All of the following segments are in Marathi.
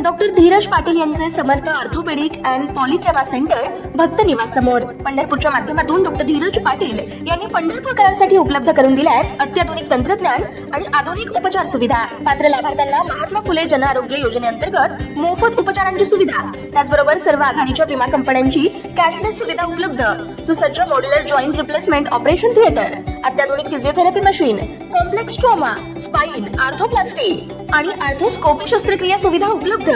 डॉक्टर धीरज पाटील यांचे समर्थ ऑर्थोपेडिक अँड पॉलिट्रेमा सेंटर भक्त निवास समोर पंढरपूरच्या माध्यमातून डॉक्टर धीरज पाटील यांनी पंढरपूरकरांसाठी उपलब्ध करून दिल्या आहेत अत्याधुनिक तंत्रज्ञान आणि आधुनिक उपचार सुविधा। पात्र लाभार्थ्यांना महात्मा फुले जन आरोग्य योजनेअंतर्गत मोफत उपचारांची सुविधा, त्याचबरोबर सर्व आघाडीच्या विमा कंपन्यांची कॅशलेस सुविधा उपलब्ध, सुसज्ज modular joint replacement operation theatre, अत्याधुनिक physiotherapy machine, complex trauma, spine, arthroplasty आणि आर्थोस्कोपी शस्त्रक्रिया सुविधा उपलब्ध।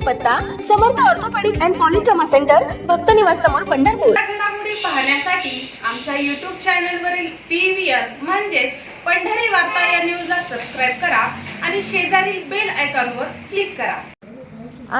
पत्ता Samarth orthopaedic and polytrauma centre भक्त निवास समोर पंढरपूर। घडामोडी पाहण्यासाठी आमच्या YouTube चॅनलवरील PVR म्हणजेच पंढरी वार्ता या न्यूजला सबस्क्राइब करा आणि शेजारील बेल आयकॉनवर क्लिक करा।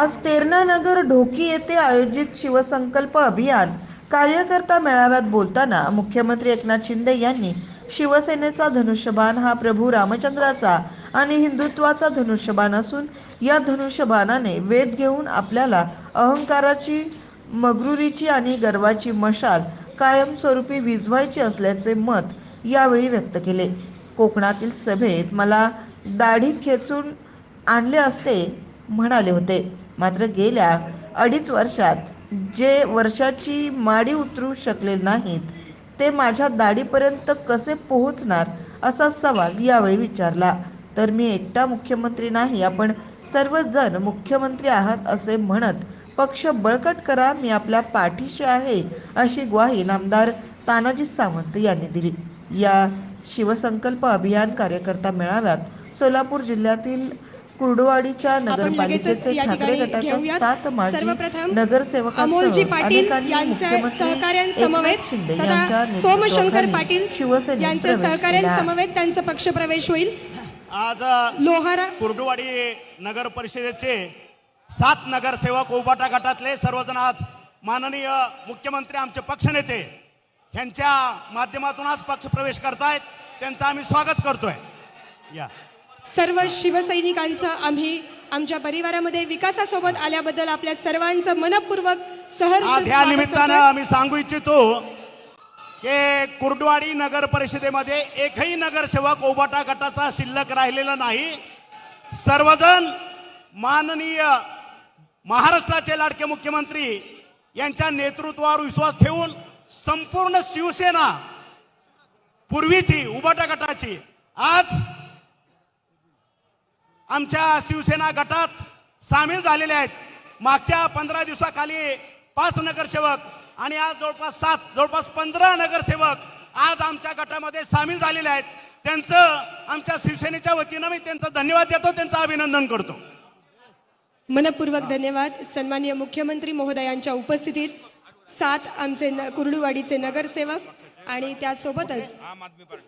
आज तेरणा नगर ढोकी येथे आयोजित शिवसंकल्प अभियान कार्यकर्ता मेळाव्यात बोलताना मुख्यमंत्री एकनाथ शिंदे यांनी शिवसेनेचा धनुष्यबाण हा प्रभू रामचंद्राचा आणि हिंदुत्वाचा धनुष्यबाण असून या धनुष्यबाणाने वेध घेऊन आपल्याला अहंकाराची, मगरुरीची आणि गर्वाची मशाल कायमस्वरूपी विझवायची असल्याचे मत यावेळी व्यक्त केले। कोकणातील सभेत मला दाढी खेचून आणले असते म्हणाले होते, मात्र गेल्या 2.5 वर्षात जे वर्षाची माडी उतरू शकले नाहीत ते माझ्या दाढीपर्यंत कसे पोहोचणार असा सवाल यावेळी विचारला। तर मी एकटा मुख्यमंत्री नाही, आपण सर्वजण मुख्यमंत्री आहात असे म्हणत पक्ष बळकट करा, मी आपल्या पाठीशी आहे अशी ग्वाही नामदार तानाजी सावंत यांनी दिली। या शिवसंकल्प अभियान कार्यकर्ता मेळाव्यात सोलापूर जिल्ह्यातील कुर्डुवाडीच्या नगरपालिकेचे ठाकरे गटाच्या 7 माजी नगरसेवकांसह अनेकांनी मुख्यमंत्री एकनाथ शिंदे यांच्या सोमशंकर पाटील शिवसेनेत यांच्या सहकार्यांसमवेत त्यांचा पक्ष प्रवेश होईल। आज लोहारा कुर्डुवाडी नगर परिषदेचे 7 नगरसेवक उबाटा गटातले सर्वजण आज माननीय मुख्यमंत्री आमचे पक्षनेते यांच्या माध्यमातून आज पक्ष प्रवेश करतायत, त्यांचं आम्ही स्वागत करतोय। या सर्व शिवसैनिकांचं आम्ही आमच्या परिवारामध्ये विकासासोबत आल्याबद्दल आपल्या सर्वांचं मनपूर्वक सहर्ष आज या निमित्तानं आम्ही सांगू इच्छितो की कुर्डुवाडी नगर परिषदेमध्ये एकही नगरसेवक उबाटा गटाचा शिल्लक राहिलेला नाही। सर्वजण माननीय महाराष्ट्राचे लाडके मुख्यमंत्री यांच्या नेतृत्वावर विश्वास ठेवून संपूर्ण शिवसेना पूर्वीची उबाटा गटाची आज आमच्या शिवसेना गटात सामील झालेले आहेत। मागच्या 15 दिवसाखाली 5 नगरसेवक आणि आज जवळपास 15 नगरसेवक आज आमच्या गटामध्ये सामील झालेले आहेत। त्यांचं आमच्या शिवसेनेच्या वतीनं मी त्यांचं धन्यवाद देतो, त्यांचं अभिनंदन करतो। मनपूर्वक धन्यवाद। सन्माननीय मुख्यमंत्री महोदयांच्या उपस्थितीत 7 आमचे कुर्डुवाडीचे नगरसेवक आणि त्यासोबतच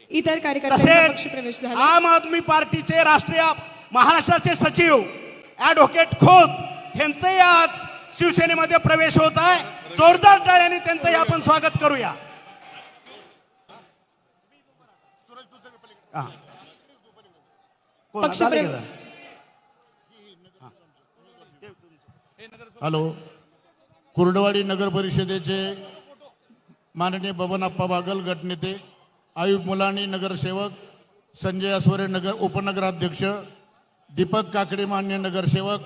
इतर कार्यकर्त्यांचा पक्ष प्रवेश झाला। आम आदमी पार्टीचे राष्ट्रीय महाराष्ट्राचे सचिव ॲडव्होकेट खोत यांचंही आज शिवसेनेमध्ये प्रवेश होत आहे। जोरदार टाळ्यांनी त्यांचंही आपण स्वागत करूया। हॅलो, कुर्डुवाडी नगर परिषदेचे माननीय बबनप्पा बागल गटनेते, आयुब मुलानी नगरसेवक, संजय अस्वरे नगर उपनगराध्यक्ष, दीपक काकडे मान्य नगरसेवक,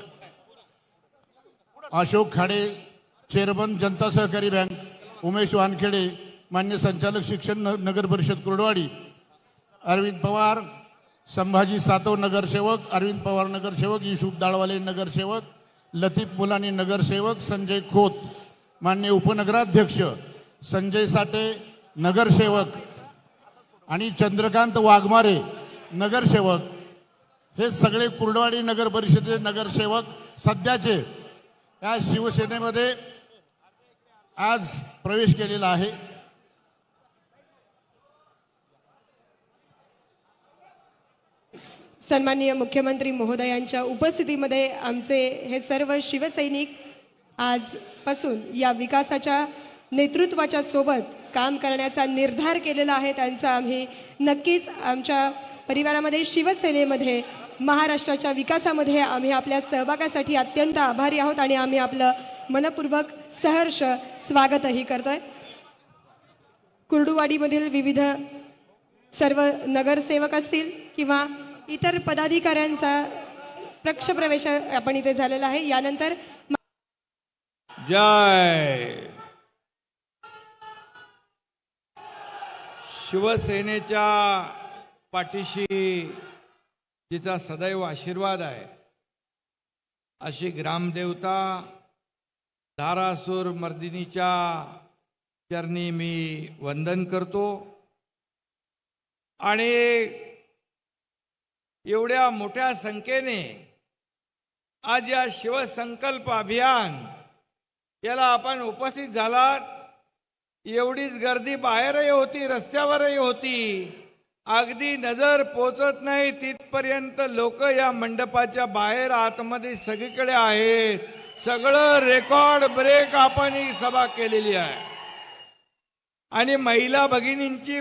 अशोक खाडे चेअरमन जनता सहकारी बँक, उमेश वानखेडे मान्य संचालक शिक्षण नगर परिषद कुर्डुवाडी, अरविंद पवार, संभाजी सातव नगरसेवक, अरविंद पवार नगरसेवक, युसुफ दाळवाले नगरसेवक, लतीफ मुलानी नगरसेवक, संजय खोत मान्य उपनगराध्यक्ष, संजय साठे नगरसेवक आणि चंद्रकांत वाघमारे नगरसेवक, हे सगळे कुर्डुवाडी नगर परिषदेचे नगरसेवक सध्याचे या शिवसेनेमध्ये आज प्रवेश केलेला आहे। सन्माननीय मुख्यमंत्री महोदयांच्या उपस्थितीमध्ये आमचे हे सर्व शिवसैनिक आजपासून या विकासाच्या नेतृत्वाच्या सोबत काम करण्याचा निर्धार केलेला आहे। त्यांचा आम्ही नक्कीच आमच्या परिवारामध्ये शिवसेनेमध्ये महाराष्ट्राच्या विकासामध्ये आम्ही आपल्या सहभागासाठी अत्यंत आभारी आहोत आणि आम्ही आपलं मनपूर्वक सहर्ष स्वागतही करतोय। कुर्डुवाडीमधील विविध सर्व नगरसेवक असतील किंवा इतर पदाधिकाऱ्यांचा प्रवेश आपण इथे झालेला आहे. यानंतर जय शिवसेनेच्या पाठीशी जिचा सदैव आशीर्वाद आहे अशी ग्रामदेवता धारासूर मर्दिनीच्या चरणी मी वंदन करतो. आणि एवढ्या मोठ्या संख्येने आज या शिवसंकल्प अभियान याला आपण उपस्थित झालात. एवढीच गर्दी बाहेरही होती, रस्त्यावरही होती. अगदी नजर पोचत नाही तिथपर्यंत लोक या मंडपाच्या बाहेर आतमध्ये सगळीकडे आहेत. सगळं रेकॉर्ड ब्रेक आपण ही सभा केलेली आहे. आणि महिला भगिनींची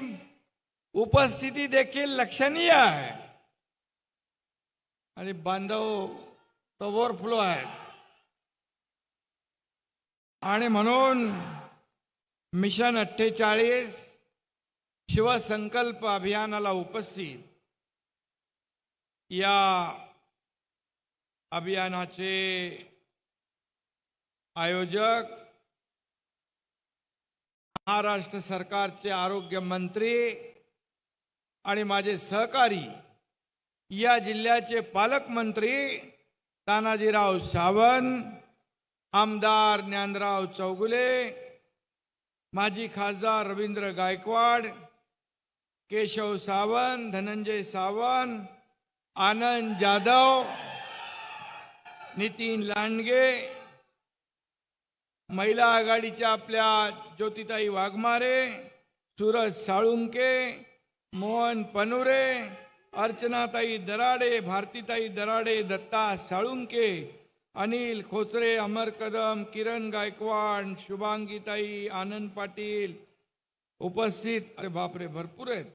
उपस्थिती देखील लक्षणीय आहे. आणि बांधव ओव्हरफ्लो आहेत. आणि म्हणून मिशन 48 शिवसंकल्प अभियानाला उपस्थित या अभियानाचे आयोजक महाराष्ट्र सरकारचे आरोग्य मंत्री आणि माझे सहकारी या जिल्ह्याचे पालकमंत्री तानाजीराव सावंत, आमदार ज्ञानराव चौगुले, माजी खासदार रवींद्र गायकवाड, केशव सावंत, धनंजय सावंत, आनंद जाधव, नितीन लांडगे, महिला आघाडीच्या आपल्या ज्योतिताई वाघमारे, सूरज साळुंके, मोहन पनुरे, अर्चनाताई दराडे, भारतीताई दराडे, दत्ता साळुंके, अनिल खोचरे, अमर कदम, किरण गायकवाड, शुभांगीताई, आनंद पाटील उपस्थित. अरे बापरे, भरपूर आहेत.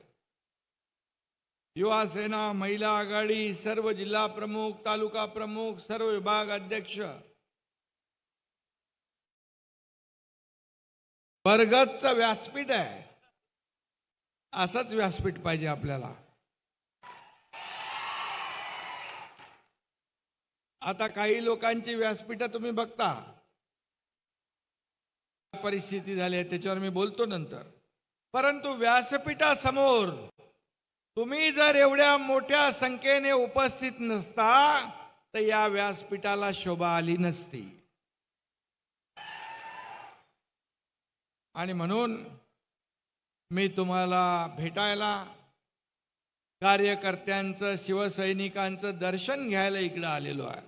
युवा सेना, महिला आघाडी, सर्व जिल्हा प्रमुख, तालुका प्रमुख, सर्व विभाग अध्यक्ष. भरगतचं व्यासपीठ आहे. असंच व्यासपीठ पाहिजे आपल्याला. आता काही लोकांची व्यासपीठं तुम्ही बघता, परिस्थिती झाली आहे त्याच्यावर मी बोलतो नंतर. परंतु व्यासपीठासमोर तुम्ही जर एवढ्या मोठ्या संख्येने उपस्थित नसता तर या व्यासपीठाला शोभा आली नसती. आणि म्हणून मी तुम्हाला भेटायला, कार्यकर्त्यांचं, शिवसैनिकांचं दर्शन घ्यायला इकडे आलेलो आहे.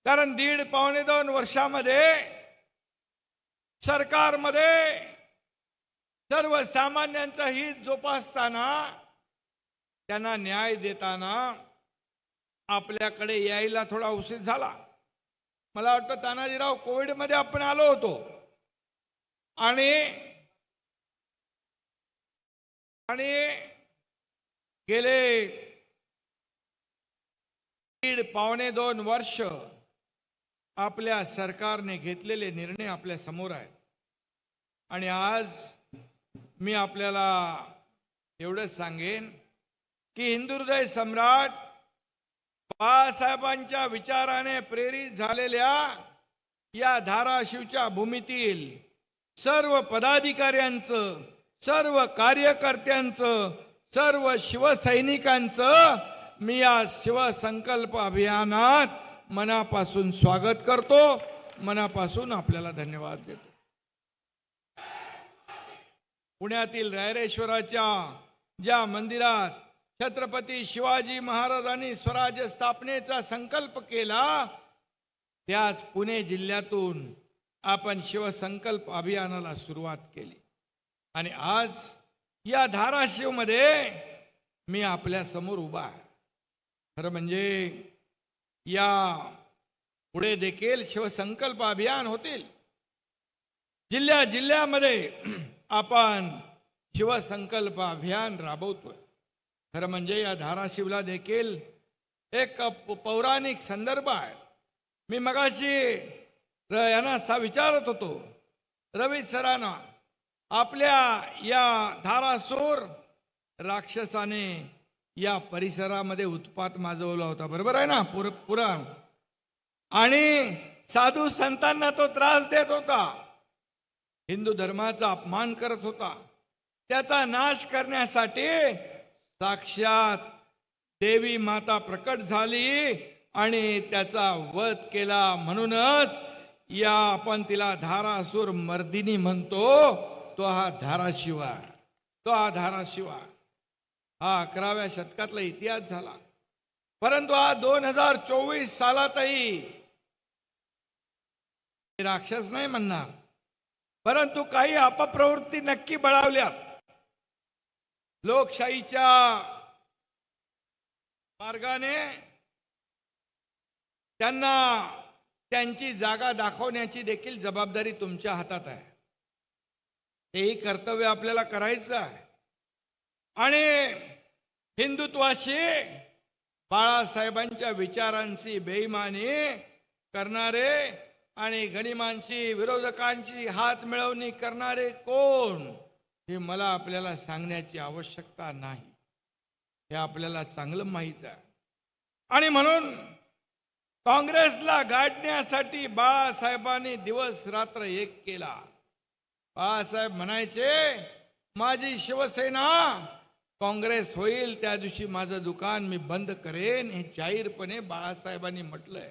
कारण 1.5-2 वर्षामध्ये सरकारमध्ये सर्वसामान्यांचं हित जोपासताना, त्यांना न्याय देताना आपल्याकडे यायला थोडा उशीर झाला. मला वाटतं तानाजीराव कोविडमध्ये आपण आलो होतो. आणि गेले 1.5-2 वर्ष आपल्या सरकारने घेतलेले निर्णय आपल्या समोर आहेत. आणि आज मी आपल्याला एवढंच सांगेन की हिंदुहृदय सम्राट बाळासाहेबांच्या विचाराने प्रेरित झालेल्या या धाराशिवच्या भूमीतील सर्व पदाधिकाऱ्यांचं, सर्व कार्यकर्त्यांचं, सर्व शिवसैनिकांचं मी या शिवसंकल्प अभियानात मनापासून स्वागत करतो. मनापासून आपल्याला धन्यवाद देतो. पुण्यातील रायरेश्वराच्या ज्या मंदिरात छत्रपती शिवाजी महाराजांनी स्वराज्य स्थापनेचा संकल्प केला, त्याच पुणे जिल्ह्यातून आपण शिवसंकल्प अभियानाला सुरुवात केली. आणि आज या धाराशिवमध्ये मी आपल्या समोर उभा आहे. खरं म्हणजे या पुढे देखील शिवसंकल्प अभियान होतील. जिल्ह्यामध्ये आपण शिवसंकल्प अभियान राबवतोय. खरं म्हणजे या धाराशिवला देखील एक पौराणिक संदर्भ आहे. मी मगाशी यांना विचारत होतो, रवी सरांना, आपल्या या धारासूर राक्षसाने या परिसरामध्ये उत्पात माजवला होता. बरोबर आहे ना? पुरा आणि साधू संतांना तो त्रास देत होता, हिंदू धर्माचा अपमान करत होता. त्याचा नाश करण्यासाठी साक्षात देवी माता प्रकट झाली आणि त्याचा वध केला. म्हणूनच या आपण तिला धारासुर मर्दिनी म्हणतो. तो हा धाराशिवा, तो हा धाराशिवा. हा 11व्या शतकातला इतिहास झाला. परंतु हा 2024 सालातही राक्षस नाही म्हणणार, परंतु काही अपप्रवृत्ती नक्की बळावल्यात. लोकशाहीच्या मार्गाने त्यांना त्यांची जागा दाखवण्याची देखील जबाबदारी तुमच्या हातात आहे. हेही कर्तव्य आपल्याला करायचं आहे. आणि हिंदुत्वाशी, बाळासाहेबांच्या विचारांशी बेईमानी करणारे आणि गनिमांची, विरोधकांची हात मिळवणी करणारे कोण, हे मला आपल्याला सांगण्याची आवश्यकता नाही. हे आपल्याला चांगलं माहीत आहे. आणि म्हणून काँग्रेसला गाडण्यासाठी बाळासाहेबांनी दिवस रात्र एक केला. बाळासाहेब म्हणायचे, माझी शिवसेना काँग्रेस होईल त्या दिवशी माझं दुकान मी बंद करेन, हे जाहीरपणे बाळासाहेबांनी म्हटलंय.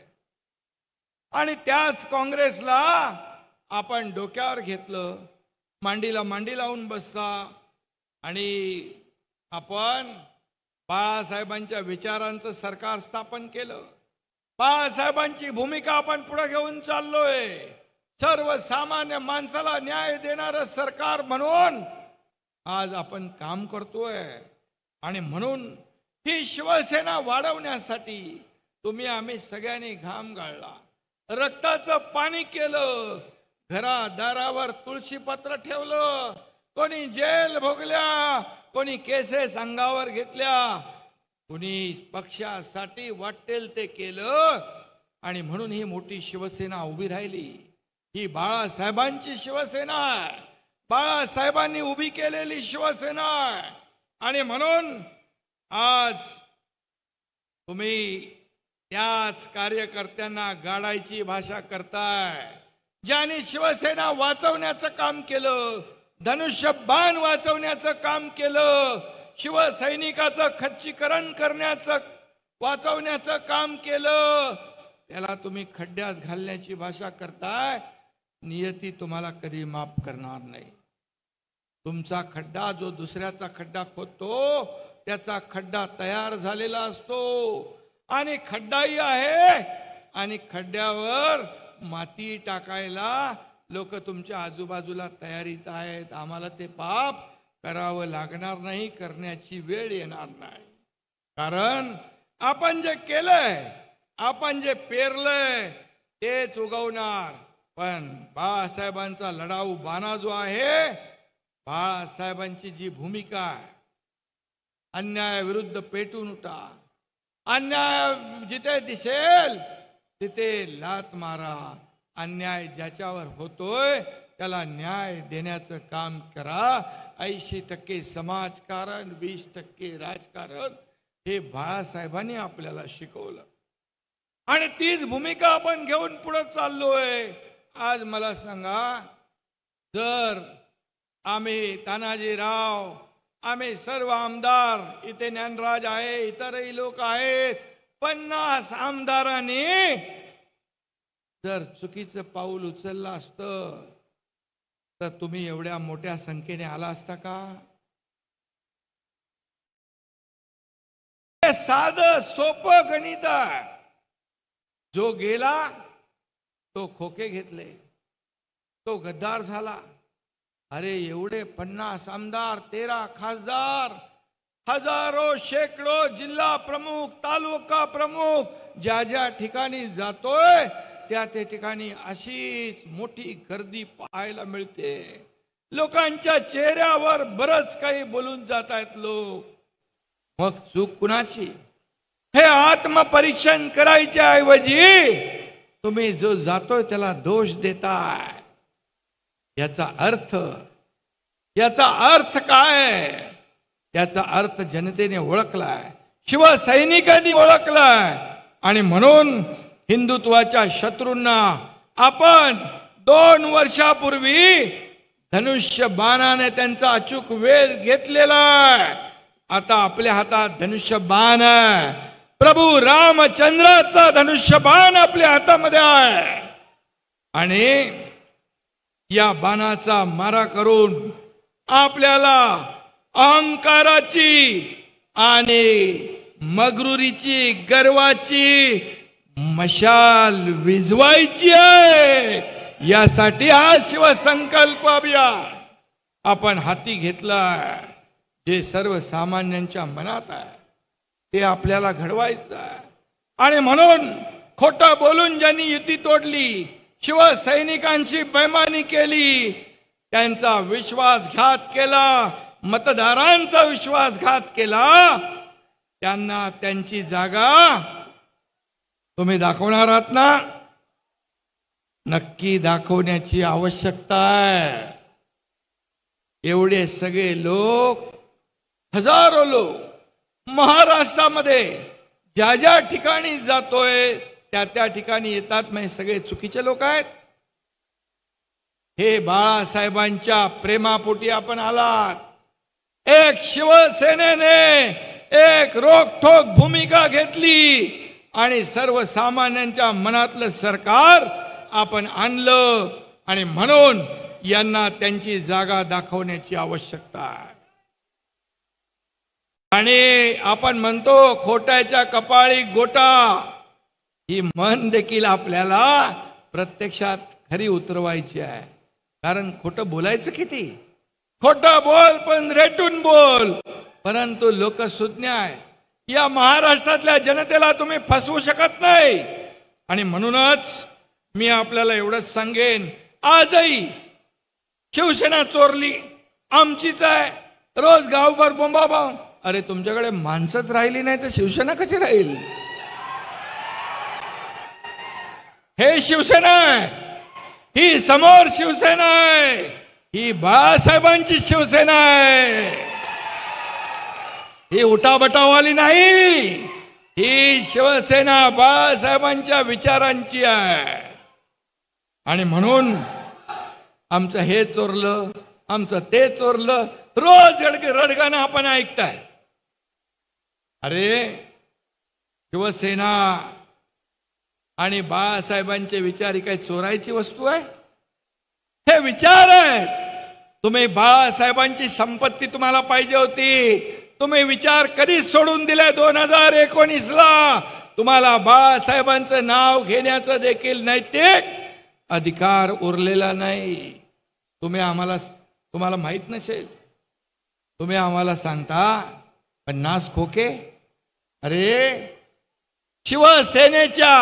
आणि त्याच काँग्रेसला आपण डोक्यावर घेतलं, मांडीला मांडी लावून बसता, आणि आपण बाळासाहेबांच्या विचारांचं सरकार स्थापन केलं. बाळासाहेबांची भूमिका आपण पुढे घेऊन चाललोय. सर्वसामान्य माणसाला न्याय देणारं सरकार म्हणून आज आपण काम करतोय. आणि म्हणून ही शिवसेना वाढवण्यासाठी तुम्ही आम्ही सगळ्यांनी घाम गाळला, रक्ताचं पाणी केलं, घरादारावर तुळशीपत्र ठेवलं, कोणी जेल भोगल्या, कोणी केसेस अंगावर घेतल्या, कोणी पक्षासाठी वाटेल ते केलं. आणि म्हणून ही मोठी शिवसेना उभी राहिली. ही बाळासाहेबांची शिवसेना आहे, बाळासाहेबांनी उभी केलेली शिवसेना आहे. आणि म्हणून आज तुम्ही त्याच कार्यकर्त्यांना गाडायची भाषा करताय, ज्यांनी शिवसेना वाचवण्याचं काम केलं, धनुष्यबाण वाचवण्याचं काम केलं, शिवसैनिकाचं खच्चीकरण करण्याचं, वाचवण्याचं काम केलं. त्याला तुम्ही खड्ड्यात घालण्याची भाषा करताय. नियती तुम्हाला कधी माफ करणार नाही. तुमचा खड्डा जो दुसऱ्याचा खड्डा खोदतो, त्याचा खड्डा तयार झालेला असतो. आणि खड्डाही आहे, आणि खड्ड्यावर माती टाकायला लोक तुमच्या आजूबाजूला तयारीत आहेत. आम्हाला ते पाप करावं लागणार नाही, करण्याची वेळ येणार नाही. कारण आपण जे केलंय, आपण जे पेरलंय तेच उगवणार. पण बाळासाहेबांचा लढाऊ बाणा जो आहे, बाळासाहेबांची जी भूमिका आहे, अन्यायाविरुद्ध पेटून उठा, अन्याय जिथे दिसेल तिथे लात मारा, अन्याय ज्याच्यावर होतोय त्याला न्याय देण्याचं काम करा. 80% समाजकारण, 20% राजकारण, हे बाळासाहेबांनी आपल्याला शिकवलं. आणि तीच भूमिका आपण घेऊन पुढे चाललोय. आज मला सांगा, जर आम्ही तानाजीराव, आम्ही सर्व आमदार, इथे ज्ञानराज आहे, इतरही लोक आहेत, 50 आमदारांनी जर चुकीचं पाऊल उचललं असतं तर तुम्ही एवढ्या मोठ्या संख्येने आला असता का? साधं सोपं गणित आहे. जो गेला तो खोके घेतले, तो गद्दार झाला. अरे एवढे 50 आमदार, 13 खासदार, हजारो शेकडो जिल्हा प्रमुख, तालुका प्रमुख, ज्या ज्या ठिकाणी जातोय त्या त्या ठिकाणी अशीच मोठी गर्दी पाहायला मिळते. लोकांच्या चेहऱ्यावर बरंच काही बोलून जात आहेत लोक. मग चूक कुणाची? हे आत्मपरीक्षण करायच्या ऐवजी तुम्ही जो जातोय त्याला दोष देताय. याचा अर्थ काय? याचा अर्थ जनतेने ओळखलाय. शिवसैनिकांनी ओळखलाय आणि म्हणून हिंदुत्वाच्या शत्रूंना आपण 2 वर्षापूर्वी धनुष्य बाणाने त्यांचा अचूक वेध घेतलेला आहे. आता आपल्या हातात धनुष्य बाण आहे. प्रभू रामचंद्राचा धनुष्य बाण आपल्या हातामध्ये आहे आणि या बाणाचा मारा करून आपल्याला अहंकाराची आणि मगरुरीची गर्वाची मशाल विझवायची आहे. यासाठी हा शिवसंकल्प अभियान आपण हाती घेतलाय. जे सर्वसामान्यांच्या मनात आहे ते आपल्याला घडवायचं आहे. आणि म्हणून खोटं बोलून ज्यांनी युती तोडली, शिवसैनिकांशी बेईमानी केली, त्यांचा विश्वासघात केला, मतदारांचा विश्वासघात केला, त्यांना त्यांची जागा तुम्ही दाखवणार आहात ना? नक्की दाखवण्याची आवश्यकता आहे. एवढे सगळे लोक, हजारो लोक महाराष्ट्रामध्ये ज्या ज्या ठिकाणी जातोय त्या त्या ठिकाणी येतात. म्हणजे सगळे चुकीचे लोक आहेत. हे बाळासाहेबांच्या प्रेमापोटी आपण आलात. एक शिवसेनेने एक रोखठोक भूमिका घेतली आणि सर्वसामान्यांच्या मनातलं सरकार आपण आणलं आणि म्हणून यांना त्यांची जागा दाखवण्याची आवश्यकता आहे. आणि आपण म्हणतो खोट्याच्या कपाळी गोटा, ही म्हण देखील आपल्याला प्रत्यक्षात खरी उतरवायची आहे. कारण खोटं बोलायचं किती? खोटं बोल पण रेटून बोल. परंतु लोक सुज्ञ आहेत. या महाराष्ट्रातल्या जनतेला तुम्ही फसवू शकत नाही. आणि म्हणूनच मी आपल्याला एवढंच सांगेन, आजही शिवसेना चोरली, आमचीच आहे, रोज गावभर बोंबाबोंब. अरे तुमच्याकडे माणसंच राहिली नाही तर शिवसेना कशी राहील? हे शिवसेना आहे, ही समोर शिवसेना आहे, ही बाळासाहेबांची शिवसेना आहे. ही उठाबटावाली नाही, ही शिवसेना बाळासाहेबांच्या विचारांची आहे. आणि म्हणून आमचं हे चोरलं, आमचं ते चोरलं, रोज रडगाणं आपण ऐकताय. अरे शिवसेना आणि बाळासाहेबांचे विचार ही काही चोरायची वस्तू आहे? हे विचार आहेत. तुम्ही बाळासाहेबांची संपत्ती तुम्हाला पाहिजे होती, तुम्ही विचार कधी सोडून दिले? 2019ला तुम्हाला बाळासाहेबांचं नाव घेण्याचं देखील नैतिक अधिकार उरलेला नाही. तुम्हाला माहित नसेल, तुम्ही आम्हाला सांगता 50 खोके. अरे शिवसेनेच्या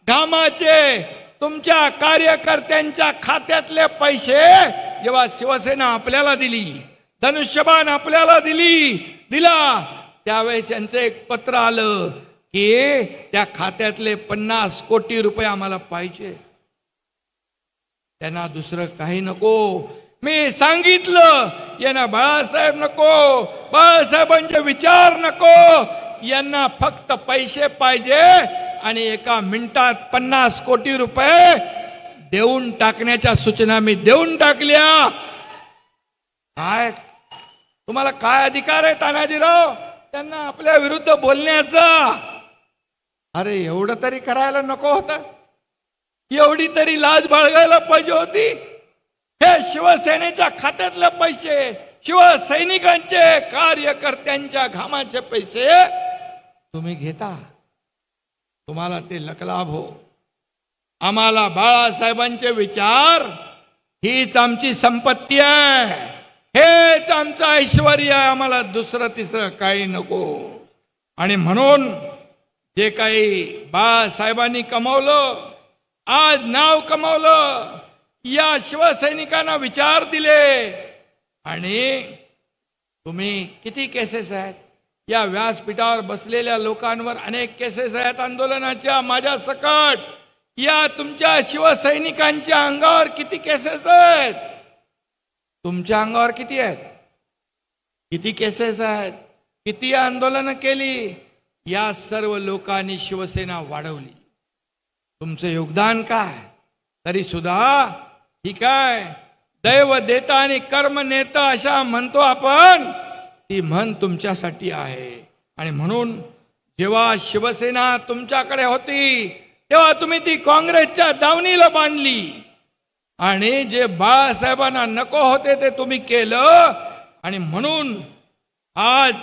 घामाचे, तुमच्या कार्यकर्त्यांच्या खात्यातले पैसे जेव्हा शिवसेना आपल्याला दिली, धनुष्यबाण आपल्याला दिला, त्यावेळेस त्यांचं एक पत्र आलं की त्या खात्यातले 50 कोटी रुपये आम्हाला पाहिजे. त्यांना दुसरं काही नको. मी सांगितलं यांना बाळासाहेब नको, बाळासाहेबांचे विचार नको, यांना फक्त पैसे पाहिजे आणि एका मिनिटात 50 कोटी रुपये देऊन टाकण्याच्या सूचना मी देऊन टाकल्या. काय तुम्हाला काय अधिकार आहे तानाजीराव त्यांना आपल्या विरुद्ध बोलण्याचा? अरे एवढं तरी करायला नको होतं? एवढी तरी लाज बाळगायला पाहिजे होती? हे शिवसेनेच्या खात्यातले पैसे, शिवसैनिकांचे, कार्यकर्त्यांच्या घामाचे पैसे तुम्ही घेता, तुम्हाला ते लकलाभ हो. आम्हाला बाळासाहेबांचे विचार हीच आमची संपत्ती आहे, हेच आमचं ऐश्वर्य आहे. आम्हाला दुसरं तिसरं काही नको. आणि म्हणून जे काही बाळासाहेबांनी कमावलं, आज नाव कमावलं, या शिवसैनिकांना विचार दिले. आणि तुम्ही किती केसेस आहेत? या व्यासपीठावर बसलेल्या लोकांवर अनेक केसेस आहेत आंदोलनाच्या, माझ्या सकट. या तुमच्या शिवसैनिकांच्या अंगावर किती केसेस आहेत? तुमच्या अंगावर किती आहेत? किती केसेस आहेत? किती आंदोलनं केली? या सर्व लोकांनी शिवसेना वाढवली. तुमचं योगदान काय? तरी सुद्धा ठीक आहे, दैव देता आणि कर्म नेता अशा म्हणतो आपण, ती म्हण तुमच्यासाठी आहे. आणि म्हणून जेव्हा शिवसेना तुमच्याकडे होती तेव्हा तुम्ही ती काँग्रेसच्या दावणीला बांधली आणि जे बाळासाहेबांना नको होते ते तुम्ही केलं. आणि म्हणून आज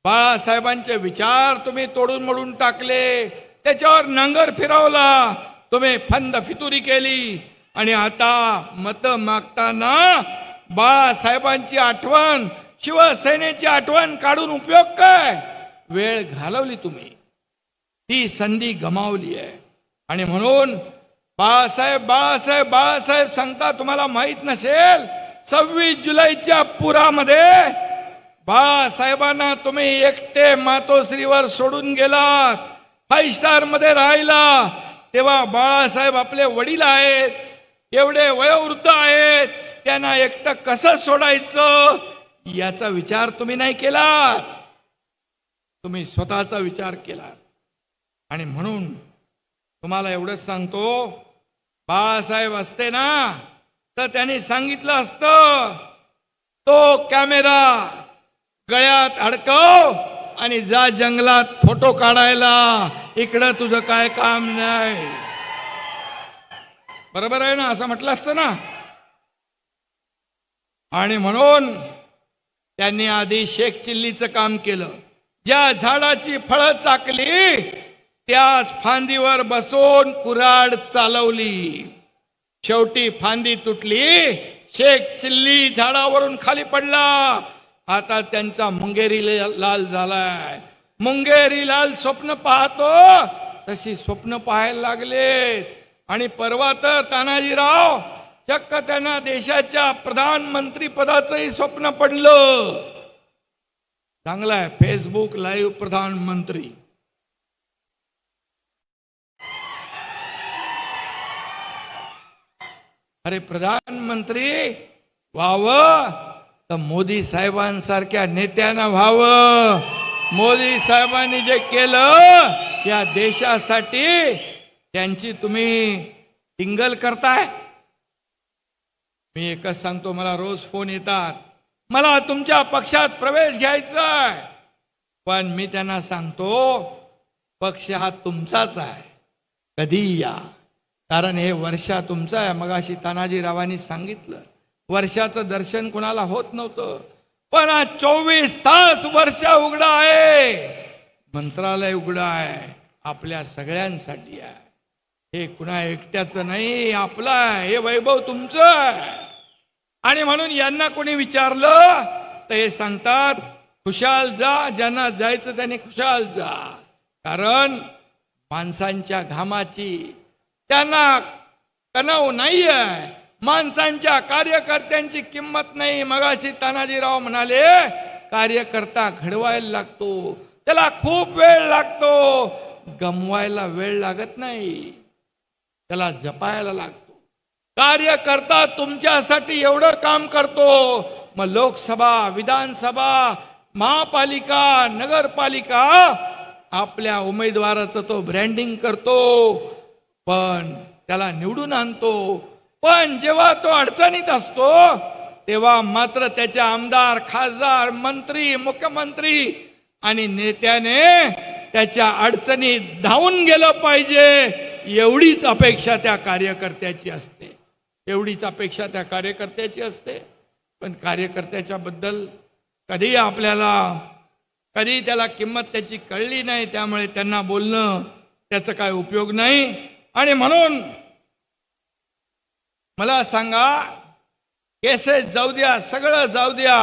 बाळासाहेबांचे विचार तुम्ही तोडून मोडून टाकले, त्याच्यावर नांगर फिरवला, तुम्ही फंद फितुरी केली. आणि आता मत मागताना बाळासाहेबांची आठवण, शिवसेनेची आठवण काढून उपयोग काय? वेळ घालवली तुम्ही, ती संधी गमावली आहे. आणि म्हणून बाळासाहेब बाळासाहेब बाळासाहेब सांगता तुम्हाला माहित नसेल, 26 जुलैच्या पुरामध्ये बाळासाहेबांना तुम्ही एकटे मातोश्रीवर सोडून गेलात, 5 स्टार मध्ये राहिला. तेव्हा बाळासाहेब आपले वडील आहेत, एवढे वयोवृद्ध आहेत, त्यांना एकटं कसं सोडायचं याचा विचार तुम्ही नाही केला, तुम्ही स्वतःचा विचार केला. आणि म्हणून तुम्हाला एवढंच सांगतो, बाळासाहेब असते ना तर त्यांनी सांगितलं असतं, तो कॅमेरा गळ्यात अडकव आणि जा जंगलात फोटो काढायला, इकडं तुझं काय काम नाही. बरोबर आहे ना? असं म्हटलं असतं ना. आणि म्हणून त्यांनी आधी शेख चिल्लीचं काम केलं. ज्या झाडाची फळं चाकली त्याच फांदीवर बसून कुऱ्हाड चालवली. शेवटी फांदी तुटली, शेख चिल्ली झाडावरून खाली पडला. आता त्यांचा मुंगेरी लाल झालाय. मुंगेरी लाल स्वप्न पाहतो तशी स्वप्न पाहायला लागले. आणि परवा तर तानाजीराव चक्क त्यांना देशाच्या प्रधानमंत्री पदाचंही स्वप्न पडलं. चांगलं आहे, फेसबुक लाईव्ह प्रधानमंत्री. अरे प्रधानमंत्री व्हावं तर मोदी साहेबांसारख्या नेत्यांना व्हावं. मोदी साहेबांनी जे केलं या देशासाठी त्यांची तुम्ही टिंगल करताय. मी एकच सांगतो, मला रोज फोन येतात, मला तुमच्या पक्षात प्रवेश घ्यायचा आहे. पण मी त्यांना सांगतो, पक्ष हा तुमचाच आहे, कधी या, कारण हे वर्षा तुमचं आहे. मगाशी तानाजीरावांनी सांगितलं, वर्षाचं दर्शन कोणाला होत नव्हतं, पण आज 24 तास वर्षा उघडा आहे, मंत्रालय उघडं आहे, आपल्या सगळ्यांसाठी आहे. हे कुणा एकट्याचं नाही, आपलं आहे, हे वैभव तुमचं आहे. आणि म्हणून यांना कोणी विचारलं तर हे सांगतात, खुशाल जा, ज्यांना जायचं त्यांनी खुशाल जा. कारण माणसांच्या घामाची त्यांना कणव नाही आहे, माणसांच्या कार्यकर्त्यांची किंमत नाही. मगाशी तानाजीराव म्हणाले, कार्यकर्ता घडवायला लागतो, त्याला खूप वेळ लागतो, गमवायला वेळ लागत नाही, त्याला जपायला लागतो. कार्यकर्ता तुमच्यासाठी एवढं काम करतो, मग लोकसभा, विधानसभा, महापालिका, नगरपालिका आपल्या उमेदवाराचं तो ब्रँडिंग करतो, पण त्याला निवडून आणतो. पण जेव्हा तो अडचणीत असतो तेव्हा मात्र त्याच्या आमदार, खासदार, मंत्री, मुख्यमंत्री आणि नेत्याने त्याच्या अडचणीत धावून गेलं पाहिजे, एवढीच अपेक्षा त्या कार्यकर्त्याची असते, एवढीच अपेक्षा त्या कार्यकर्त्याची असते. पण कार्यकर्त्याच्या बद्दल कधी आपल्याला कधी त्याला किंमत त्याची कळली नाही, त्यामुळे त्यांना बोलणं त्याचा काय उपयोग नाही. आणि म्हणून मला सांगा, केसेस जाऊ द्या, सगळं जाऊ द्या,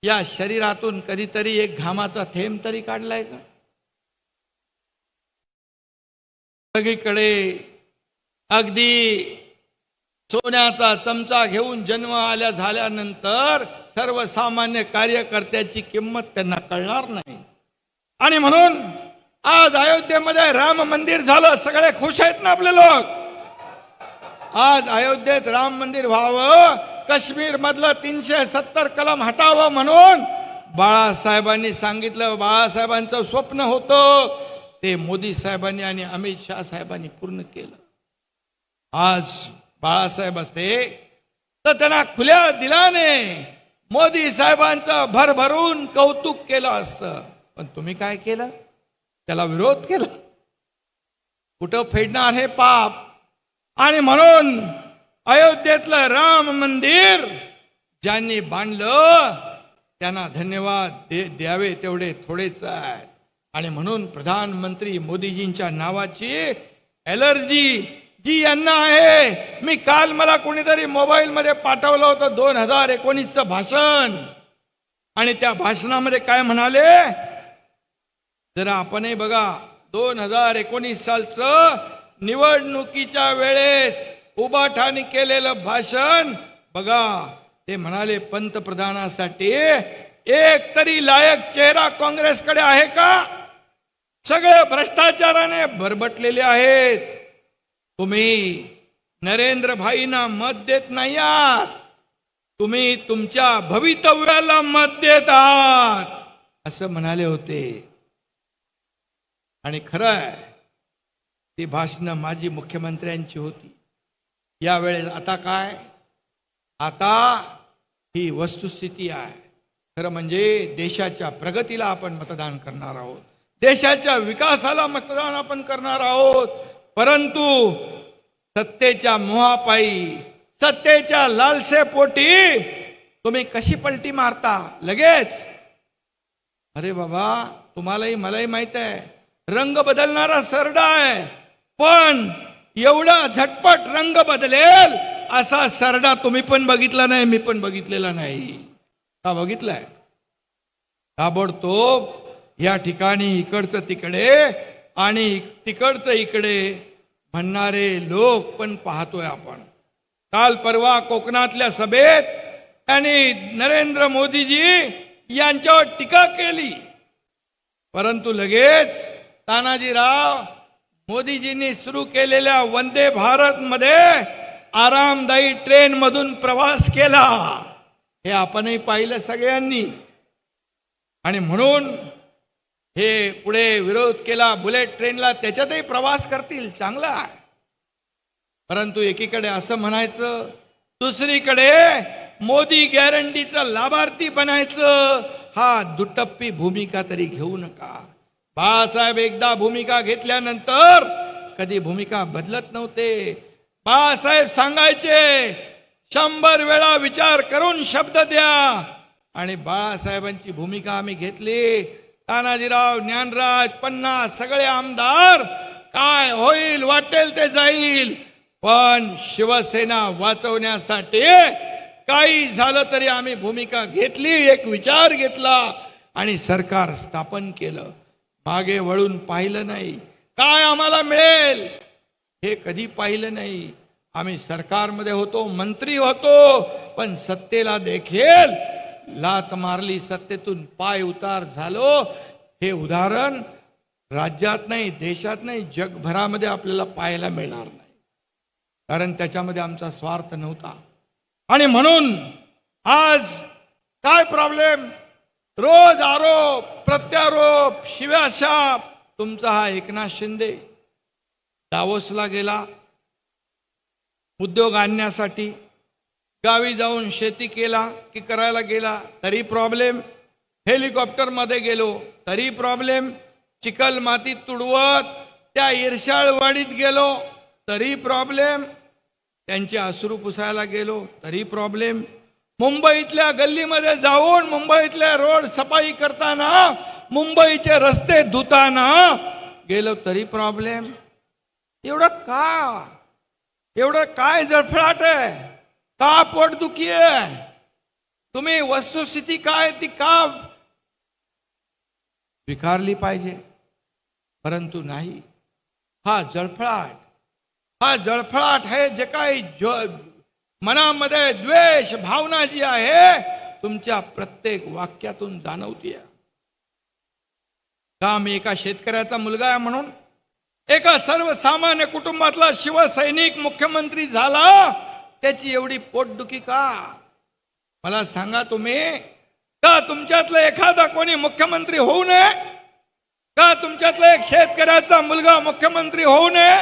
या शरीरातून कधीतरी एक घामाचा थेंब तरी काढलाय का? सगळीकडे अगदी सोन्याचा चमचा घेऊन जन्म झाल्यानंतर सर्वसामान्य कार्यकर्त्याची किंमत त्यांना कळणार नाही. आणि म्हणून आज अयोध्येमध्ये राम मंदिर झालं, सगळे खुश आहेत ना आपले लोक. आज अयोध्येत राम मंदिर व्हावं, काश्मीर मधलं 370 कलम हटावं म्हणून बाळासाहेबांनी सांगितलं, बाळासाहेबांचं स्वप्न होतं ते मोदी साहेबांनी आणि अमित शहा साहेबांनी पूर्ण केलं. आज बाळासाहेब असते तर त्यांना खुल्या दिलाने मोदी साहेबांचं भरभरून कौतुक केलं असतं. पण तुम्ही काय केलं? त्याला विरोध केला. कुठं फेडणार हे पाप? आणि म्हणून अयोध्येतलं राम मंदिर ज्यांनी बांधलं त्यांना धन्यवाद द्यावे तेवढे थोडेच आहे. आणि म्हणून प्रधानमंत्री मोदीजींच्या नावाची एलर्जी जी यांना आहे. मी काल मला कोणीतरी मोबाईल मध्ये पाठवलं होतं 2019चं भाषण, आणि त्या भाषणामध्ये काय म्हणाले जरा आपणही बघा. 2019 सालचं निवडणुकीच्या वेळेस उभाठाणी केलेलं भाषण बघा. ते म्हणाले पंतप्रधानासाठी एक तरी लायक चेहरा काँग्रेसकडे आहे का? सगळे भ्रष्टाचाराने भरबटलेले आहेत. तुम्ही नरेंद्र भाईंना मत देत नाही आहात, तुम्ही तुमच्या भवितव्याला मत देत आहात असं म्हणाले होते. आणि खरं आहे ती भाषणं माजी मुख्यमंत्र्यांची होती. यावेळेस आता काय? आता ही वस्तुस्थिती आहे. खरं म्हणजे देशाच्या प्रगतीला आपण मतदान करणार आहोत, देशाच्या विकासाला मतदान आपण करणार आहोत. परंतु सत्तेच्या मोहापायी, सत्तेच्या लालसेपोटी तुम्ही कशी पलटी मारता लगेच? अरे बाबा, तुम्हालाही मलाही माहित आहे रंग बदलणारा सरडा आहे, पण एवढा झटपट रंग बदलेल असा सरडा तुम्ही पण बघितला नाही, मी पण बघितलेला नाही. का बघितलाय? ताबडतोब या ठिकाणी इकडचं तिकडे आणि तिकडचं इकडे म्हणणारे लोक पण पाहतोय आपण. काल परवा कोकणातल्या सभेत त्यांनी नरेंद्र मोदीजी यांच्यावर टीका केली, परंतु लगेच तानाजीराव मोदीजींनी सुरू केलेल्या वंदे भारत मध्ये आरामदायी ट्रेन मधून प्रवास केला. हे आपणही पाहिलं सगळ्यांनी. आणि म्हणून हे पुढे विरोध केला बुलेट ट्रेनला, त्याच्यातही प्रवास करतील, चांगला आहे. परंतु एकीकडे असं म्हणायचं, दुसरीकडे मोदी गॅरंटीचा लाभार्थी बनायचं. हा दुटप्पी भूमिका तरी घेऊ नका. बाळासाहेब एकदा भूमिका घेतल्यानंतर कधी भूमिका बदलत नव्हते. बाळासाहेब सांगायचे 100 वेळा विचार करून शब्द द्या. आणि बाळासाहेबांची भूमिका आम्ही घेतली. तानाजीराव, ज्ञानराज, पन्ना सगळे आमदार काय होईल वाटेल ते जाईल, पण शिवसेना वाचवण्यासाठी काही झालं तरी आम्ही भूमिका घेतली, एक विचार घेतला आणि सरकार स्थापन केलं. मागे वळून पाहिलं नाही. काय आम्हाला मिळेल हे कधी पाहिलं नाही. आम्ही सरकारमध्ये होतो, मंत्री होतो, पण सत्तेला देखील लात मारली, सत्तेतून पाय उतार झालो. हे उदाहरण राज्यात नाही, देशात नाही, जगभरामध्ये आपल्याला पाहायला मिळणार नाही. कारण त्याच्यामध्ये आमचा स्वार्थ नव्हता. आणि म्हणून आज काय प्रॉब्लेम? रोज आरोप प्रत्यारोप, शिव्याशाप. तुमचा हा एकनाथ शिंदे दावोसला गेला उद्योग आणण्यासाठी, गावी जाऊन शेती करायला गेला तरी प्रॉब्लेम, हेलिकॉप्टर मध्ये गेलो तरी प्रॉब्लेम, चिखल मातीत तुडवत त्या इरशाळवाडीत गेलो तरी प्रॉब्लेम, त्यांचे अश्रू पुसायला गेलो तरी प्रॉब्लेम, मुंबईतल्या गल्लीमध्ये जाऊन मुंबईतल्या रोड सफाई करताना, मुंबईचे रस्ते धुताना गेलो तरी प्रॉब्लेम. एवढं काय जळफळाट आहे? का पोटदुखी आहे? तुम्ही वस्तुस्थिती काय ती का स्वीकारली पाहिजे, परंतु नाही. हा जळफळाट आहे. जे काही मनामध्ये द्वेष भावना जी आहे तुमच्या प्रत्येक वाक्यातून जाणवतीये. का मी एका शेतकऱ्याचा मुलगा आहे म्हणून, एका सर्वसामान्य कुटुंबातला शिवसैनिक मुख्यमंत्री झाला, त्याची एवढी पोटदुखी का? मला सांगा तुम्ही. का तुमच्यातलं एखादा कोणी मुख्यमंत्री होऊ नये? का तुमच्यातला एक शेतकऱ्याचा मुलगा मुख्यमंत्री होऊ नये?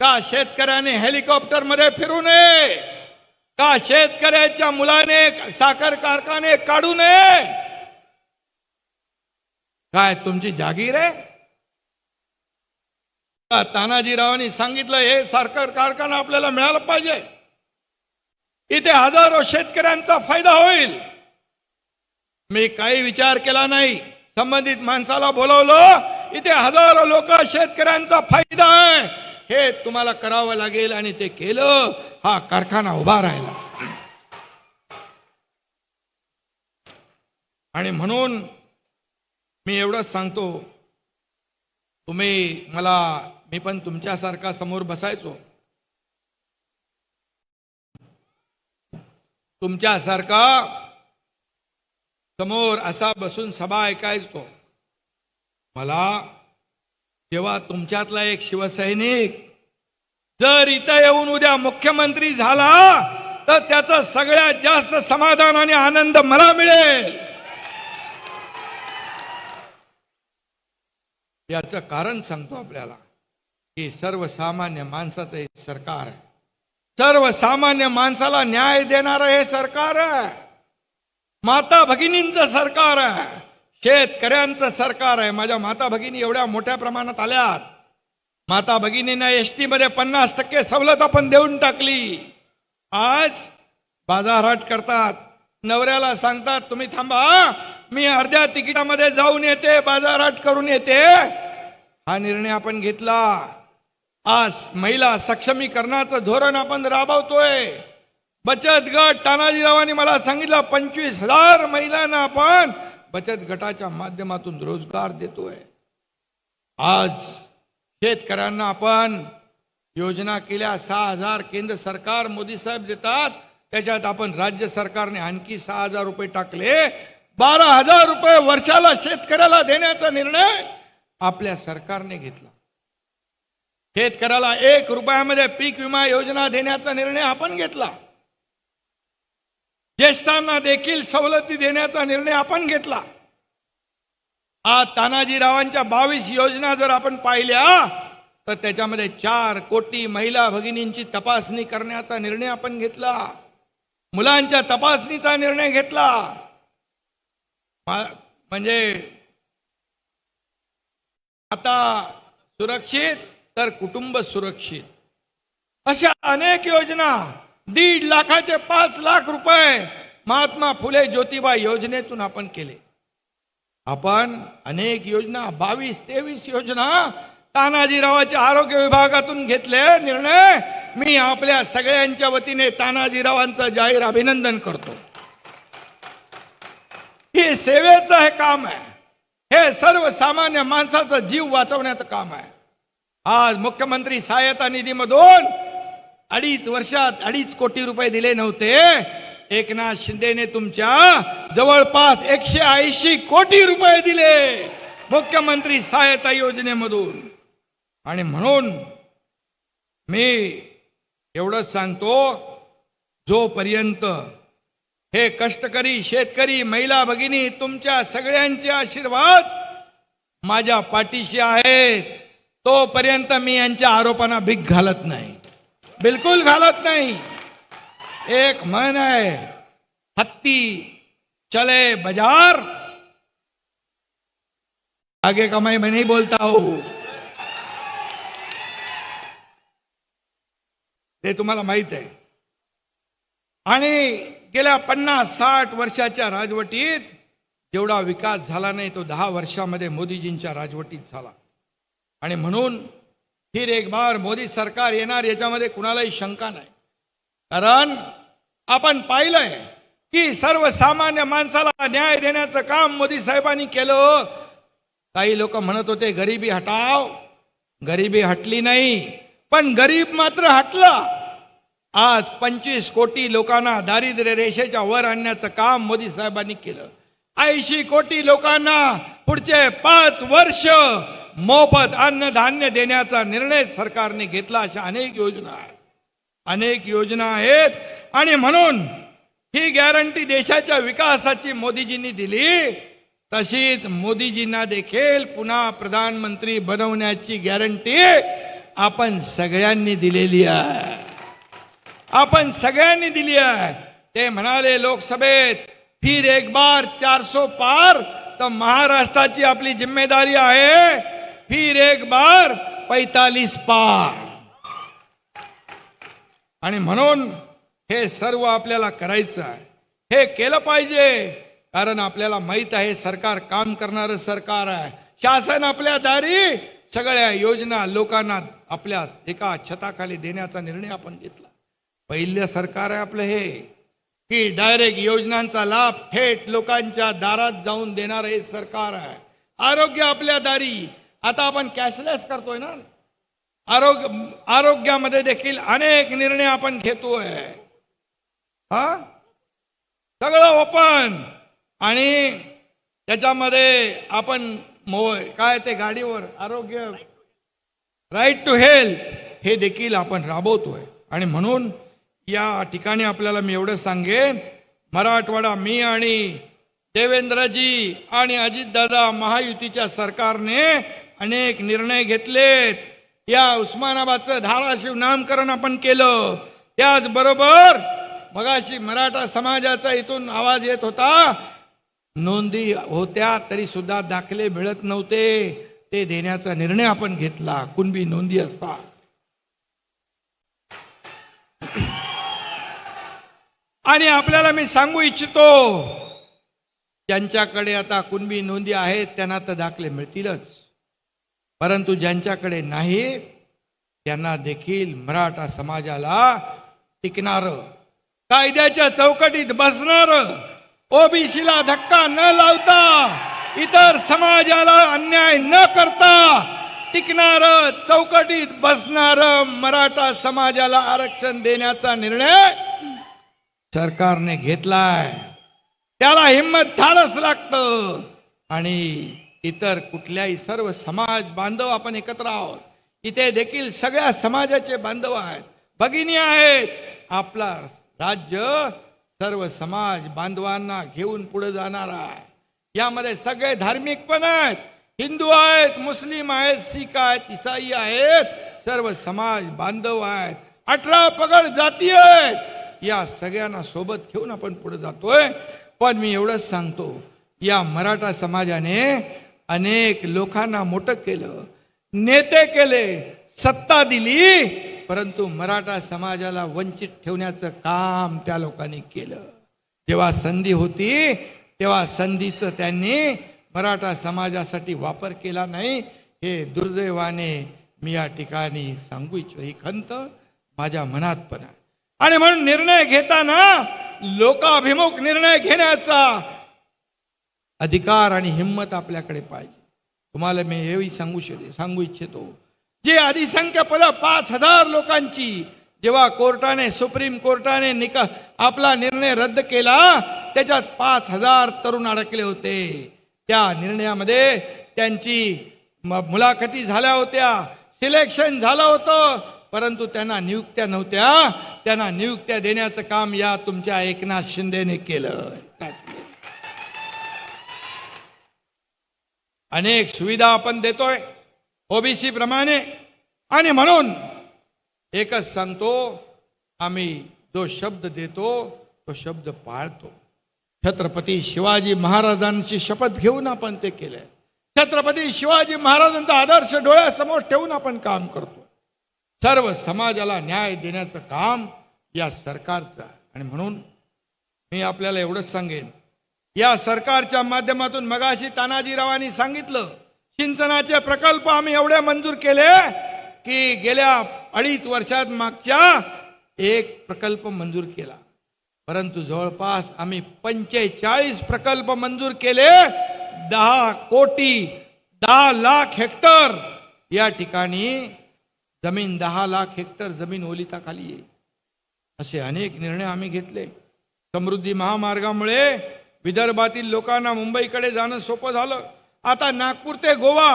का शेतकऱ्याने हेलिकॉप्टरमध्ये फिरू नये? का शेतकऱ्याच्या मुलाने साखर कारखाने काढू नये? काय तुमची जागीर आहे? का तानाजीरावांनी सांगितलं हे साखर कारखाना आपल्याला मिळाला पाहिजे, इथे हजारो शेतकऱ्यांचा फायदा होईल? मी काही विचार केला नाही, संबंधित माणसाला बोलवलं, इथे हजारो लोक शेतकऱ्यांचा फायदा आहे हे तुम्हाला करावं लागेल, आणि ते केलं, हा कारखाना उभा राहिला. आणि म्हणून मी एवढंच सांगतो, मी पण तुमच्यासारखा समोर बसायचो, तुमच्यासारखा समोर असा बसून सभा ऐकायचो. मला जेव्हा तुमच्यातला एक शिवसैनिक जर इथं येऊन उद्या मुख्यमंत्री झाला तर त्याचं सगळ्यात जास्त समाधान आणि आनंद मला मिळेल. याचं कारण सांगतो आपल्याला की सर्वसामान्य माणसाचं हे सरकार आहे, सर्वसामान्य माणसाला न्याय देणारं हे सरकार आहे, माता भगिनींचं सरकार आहे, शेतकऱ्यांचं सरकार आहे. माझ्या माता भगिनी एवढ्या मोठ्या प्रमाणात आल्यात. माता भगिनींना एसटी मध्ये 50% सवलत आपण देऊन टाकली. आज बाजारहाट करतात, नवऱ्याला सांगतात तुम्ही थांबा, मी अर्ध्या तिकिटामध्ये जाऊन येते, बाजारहाट करून येते. हा निर्णय आपण घेतला. आज महिला सक्षमीकरणाचं धोरण आपण राबवतोय. बचत गट तानाजीरावांनी मला सांगितलं 25,000 महिलांना आपण बचत गटाच्या माध्यमातून रोजगार देतोय. आज शेतकऱ्यांना आपण योजना केल्या, 6,000 केंद्र सरकार मोदी साहेब देतात, त्याच्यात आपण राज्य सरकारने आणखी 6,000 रुपये टाकले. 12,000 रुपये वर्षाला शेतकऱ्याला देण्याचा निर्णय आपल्या सरकारने घेतला. शेतकऱ्याला 1 रुपयामध्ये पीक विमा योजना देण्याचा निर्णय आपण घेतला. ज्येष्ठांना देखील सवलती देण्याचा निर्णय आपण घेतला. आज तानाजीरावांच्या 22 योजना जर आपण पाहिल्या तर त्याच्यामध्ये 4 कोटी महिला भगिनींची तपासणी करण्याचा निर्णय आपण घेतला. मुलांच्या तपासणीचा निर्णय घेतला. म्हणजे आता सुरक्षित तर कुटुंब सुरक्षित, अशा अनेक योजना. 1.5 लाखाचे 5 लाख रुपये महात्मा फुले ज्योतिबा योजनेतून आपण केले. आपण अनेक योजना 22-23 योजना तानाजीरावाच्या आरोग्य विभागातून घेतले निर्णय. मी आपल्या सगळ्यांच्या वतीने तानाजीरावांचं जाहीर अभिनंदन करतो. हे सेवेचं हे काम आहे, हे सर्वसामान्य माणसाचा जीव वाचवण्याचं काम आहे. आज मुख्यमंत्री सहायता निधीमधून 2.5 वर्षात 2.5 कोटी रुपये दिले नव्हते. एकनाथ शिंदेने तुमच्या जवळपास 180 कोटी रुपये दिले मुख्यमंत्री सहायता योजनेमधून. आणि म्हणून मी एवढंच सांगतो, जोपर्यंत हे कष्टकरी शेतकरी महिला भगिनी तुमच्या सगळ्यांचे आशीर्वाद माझ्या पाठीशी आहेत, तोपर्यंत मी यांच्या आरोपांना भीक घालत नाही, बिलकुल घालत नाही. एक म्हण आहे, हत्ती चले बाजार, आगे का मैं नहीं बोलता हूं, ते तुम्हाला माहित आहे. आणि गेल्या 50-60 वर्षाच्या राजवटीत जेवढा विकास झाला नाही तो 10 वर्षामध्ये मोदीजींच्या राजवटीत झाला. आणि म्हणून फिर एक बार मोदी सरकार येणार याच्यामध्ये कुणालाही शंका नाही. कारण आपण पाहिलंय की सर्वसामान्य माणसाला न्याय देण्याचं काम मोदी साहेबांनी केलं. काही लोक म्हणत होते गरिबी हटाव, गरिबी हटली नाही, पण गरीब मात्र हटला. आज 25 कोटी लोकांना दारिद्र्य रेषेच्या वर आणण्याचं काम मोदी साहेबांनी केलं. 80 कोटी लोकांना पुढचे 5 वर्ष मोफत अन्नधान्य देण्याचा निर्णय सरकारने घेतला. अशा अनेक योजना आहेत. आणि म्हणून ही गॅरंटी देशाच्या विकासाची मोदीजींनी दिली, तशीच मोदीजींना देखील पुन्हा प्रधानमंत्री बनवण्याची गॅरंटी आपण सगळ्यांनी दिलेली आहे. आपण सगळ्यांनी दिली आहे. ते म्हणाले लोकसभेत, फिर एक बार 400 पार, तर महाराष्ट्राची आपली जिम्मेदारी आहे फिर एक बार 45 पार. आणि म्हणून हे सर्व आपल्याला करायचं आहे. हे केलं पाहिजे, कारण आपल्याला माहित आहे सरकार काम करणारं सरकार आहे. शासन आपल्या दारी सगळ्या योजना लोकांना आपल्या एका छताखाली देण्याचा निर्णय आपण घेतला. पहिलं सरकार आहे आपलं हे, की डायरेक्ट योजनांचा लाभ थेट लोकांच्या दारात जाऊन देणार हे सरकार आहे. आरोग्य आपल्या दारी. आता आपण कॅशलेस करतोय ना, आरोग्यामध्ये देखील अनेक निर्णय आपण घेतोय. हा सगळं ओपन, आणि त्याच्यामध्ये आपण काय ते गाडीवर आरोग्य राईट टू हेल्थ हे देखील आपण राबवतोय. आणि म्हणून या ठिकाणी आपल्याला मी एवढं सांगेन, मराठवाडा, मी आणि देवेंद्रजी आणि अजितदादा महायुतीच्या सरकारने अनेक निर्णय घेतलेत. या उस्मानाबादचं धाराशिव नामकरण आपण केलं. त्याचबरोबर मगाशी मराठा समाजाचा इथून आवाज येत होता, नोंदी होत्या तरी सुद्धा दाखले मिळत नव्हते, ते देण्याचा निर्णय आपण घेतला. कुणबी नोंदी असतात. आणि आपल्याला मी सांगू इच्छितो, ज्यांच्याकडे आता कुणबी नोंदी आहेत त्यांना तर दाखले मिळतीलच, परंतु ज्यांच्याकडे नाहीत त्यांना देखील मराठा समाजाला टिकणारं, कायद्याच्या चौकटीत बसणारं, ओबीसीला धक्का न लावता, इतर समाजाला अन्याय न करता टिकणारं, चौकटीत बसणारं मराठा समाजाला आरक्षण देण्याचा निर्णय सरकारने घेतलाय. त्याला हिम्मत धाडस लागतं. आणि इतर कुठल्याही सर्व समाज बांधव आपण एकत्र आहोत. इथे देखील सगळ्या समाजाचे बांधव आहेत, भगिनी आहेत. आपला राज्य सर्व समाज बांधवांना घेऊन पुढे जाणार आहे. यामध्ये सगळे धार्मिक पण आहेत, हिंदू आहेत, मुस्लिम आहेत, सिख आहेत, ईसाई आहेत, सर्व समाज बांधव आहेत, 18 पगड जाती आहेत. या सगळ्यांना सोबत घेऊन आपण पुढे जातोय. पण मी एवढंच सांगतो, या मराठा समाजाने अनेक लोकांना मोठं केलं, नेते केले, सत्ता दिली, परंतु मराठा समाजाला वंचित ठेवण्याचं काम त्या लोकांनी केलं. जेव्हा संधी होती तेव्हा संधीचं त्यांनी मराठा समाजासाठी वापर केला नाही. हे दुर्दैवाने मी या ठिकाणी सांगू इच्छितो. ही खंत माझ्या मनात पण आहे. आणि म्हणून निर्णय घेताना लोकाभिमुख निर्णय घेण्याचा अधिकार आणि हिंमत आपल्याकडे पाहिजे. तुम्हाला मी हेही सांगू इच्छितो, जे अधिसंख्य पद 5,000 लोकांची जेव्हा कोर्टाने, सुप्रीम कोर्टाने आपला निर्णय रद्द केला, त्याच्यात 5,000 तरुण अडकले होते. त्या निर्णयामध्ये त्यांची मुलाखती झाल्या होत्या, सिलेक्शन झालं होतं, परंतु त्यांना नियुक्त्या नव्हत्या. त्यांना नियुक्त्या देण्याचं काम या तुमच्या एकनाथ शिंदेने केलं. अनेक सुविधा आपण देतोय ओबीसी प्रमाणे. आणि म्हणून एकच सांगतो, आम्ही जो शब्द देतो तो शब्द पाळतो. छत्रपती शिवाजी महाराजांची शपथ घेऊन आपण ते केलंय. छत्रपती शिवाजी महाराजांचा आदर्श डोळ्यासमोर ठेवून आपण काम करतो. सर्व समाजाला न्याय देण्याचं काम या सरकारचं आहे. आणि म्हणून मी आपल्याला एवढंच सांगेन, या सरकारच्या माध्यमातून मगाशी तानाजीरावांनी सांगितलं, सिंचनाचे प्रकल्प आम्ही एवढे मंजूर केले की गेल्या 2.5 वर्षात मागच्या एक प्रकल्प मंजूर केला, परंतु जवळपास आम्ही 45 प्रकल्प मंजूर केले. 10 कोटी 10 लाख हेक्टर या ठिकाणी जमीन, 10 लाख हेक्टर जमीन ओलिताखाली आहे. असे अनेक निर्णय आम्ही घेतले. समृद्धी महामार्गामुळे विदर्भातील लोकांना मुंबईकडे जाणं सोपं झालं. आता नागपूर ते गोवा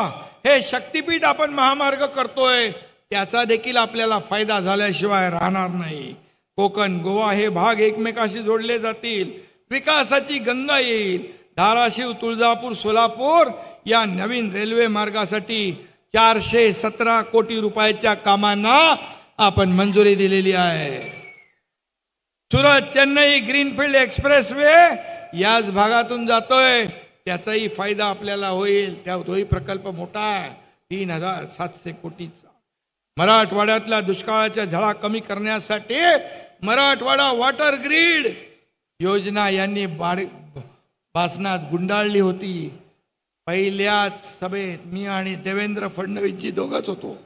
हे शक्तीपीठ आपण महामार्ग करतोय, त्याचा देखील आपल्याला फायदा झाल्याशिवाय राहणार नाही. कोकण गोवा हे भाग एकमेकाशी जोडले जातील, विकासाची गंगा येईल. धाराशिव तुळजापूर सोलापूर या नवीन रेल्वे मार्गासाठी 417 कोटी रुपयाच्या कामांना आपण मंजुरी दिलेली आहे. सुरत चेन्नई ग्रीनफील्ड एक्सप्रेसवे याच भागातून जातोय, त्याचाही फायदा आपल्याला होईल. तोही प्रकल्प मोठा आहे, 3700 कोटीचा. मराठवाड्यातल्या दुष्काळाच्या झळा कमी करण्यासाठी मराठवाडा वॉटर ग्रीड योजना यांनी भाषणात गुंडाळली होती. पहिल्याच सभेत मी आणि देवेंद्र फडणवीसजी दोघंच होतो.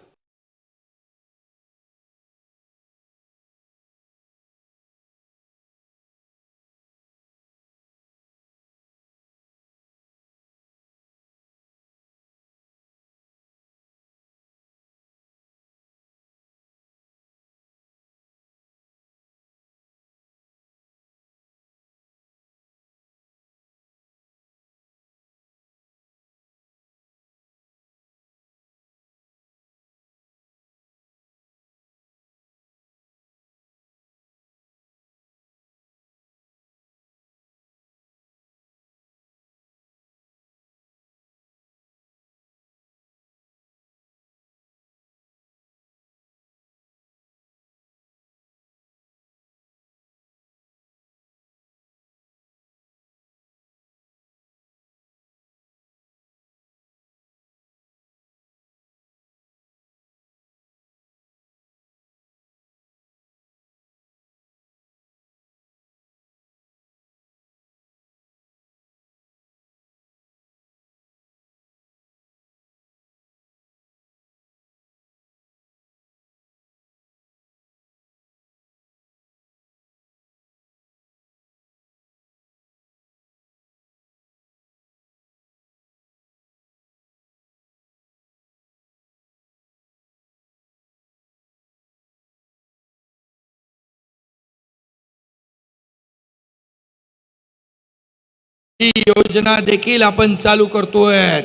ही योजना देखील आपण चालू करतोय.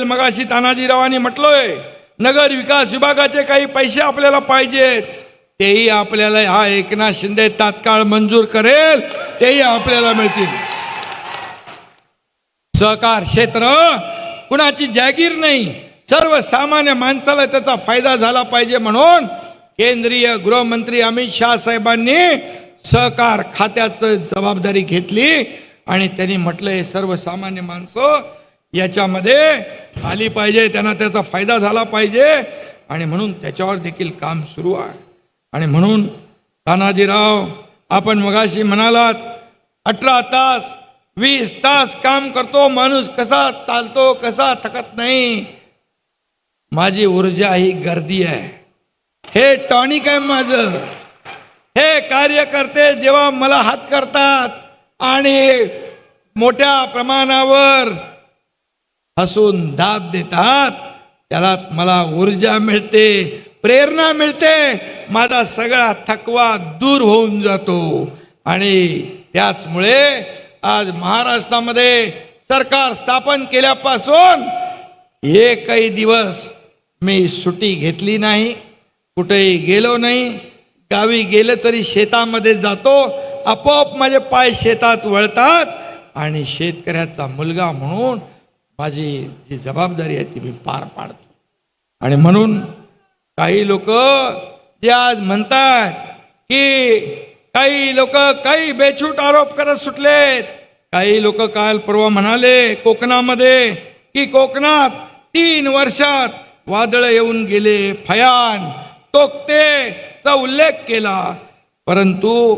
मगाशी तानाजीरावांनी म्हटलोय, नगर विकास विभागाचे काही पैसे आपल्याला पाहिजेत, तेही आपल्याला हा एकनाथ शिंदे तात्काळ मंजूर करेल, तेही आपल्याला मिळतील. सहकार क्षेत्र कुणाची जागीर नाही, सर्वसामान्य माणसाला त्याचा फायदा झाला पाहिजे म्हणून केंद्रीय गृहमंत्री अमित शाह साहेबांनी सहकार खात्याची जबाबदारी घेतली आणि त्यांनी म्हटलंय सर्वसामान्य माणसं याच्यामध्ये आली पाहिजे, त्यांना त्याचा फायदा झाला पाहिजे आणि म्हणून त्याच्यावर देखील काम सुरू आहे. आणि म्हणून तानाजीराव, आपण मगाशी म्हणालात 18 तास 20 तास काम करतो माणूस, कसा चालतो, कसा थकत नाही. माझी ऊर्जा ही गर्दी आहे, हे टॉनिक आहे माझं. हे कार्यकर्ते जेव्हा मला हात करतात आणि मोठ्या प्रमाणावर हसून दाद देतात, त्याला मला ऊर्जा मिळते, प्रेरणा मिळते, माझा सगळा थकवा दूर होऊन जातो. आणि त्याचमुळे आज महाराष्ट्रामध्ये सरकार स्थापन केल्यापासून एकही दिवस मी सुट्टी घेतली नाही, कुठेही गेलो नाही. गावी गेलं तरी शेतामध्ये जातो, आपोआप माझे पाय शेतात वळतात आणि शेतकऱ्याचा मुलगा म्हणून माझी जी जबाबदारी आहे ती मी पार पाडतो. आणि म्हणून काही लोक जे आज म्हणतात की काही लोक काही बेछूट आरोप करत सुटलेत. काही लोक काल परवा म्हणाले कोकणामध्ये की कोकणात 3 वर्षात वादळ येऊन गेले, फयान तोक्तेचा उल्लेख केला. परंतु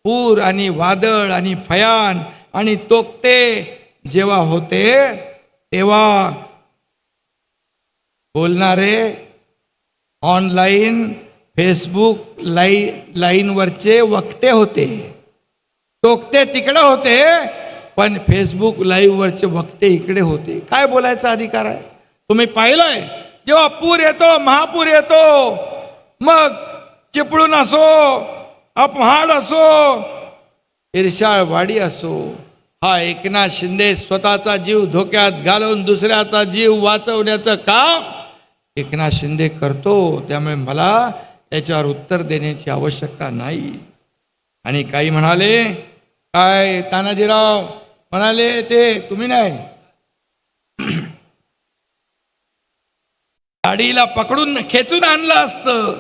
पूर आणि वादळ आणि फयान आणि तोक्ते जेव्हा होते तेव्हा बोलणारे ऑनलाईन फेसबुक लाईनवरचे वक्ते होते. तोक्ते तिकडे होते पण फेसबुक लाईव्हवरचे वक्ते इकडे होते. काय बोलायचा अधिकार आहे? तुम्ही पाहिलंय जेव्हा पूर येतो, महापूर येतो, मग चिपळूण असो, अपहाड असो, इर्षाळवाडी असो, हा एकनाथ शिंदे स्वतःचा जीव धोक्यात घालून दुसऱ्याचा जीव वाचवण्याचं काम एकनाथ शिंदे करतो. त्यामुळे मला याच्यावर उत्तर देण्याची आवश्यकता नाही. आणि काही म्हणाले, काय तानाजीराव म्हणाले, ते तुम्ही नाही, गाडीला पकडून खेचून आणलं असतं.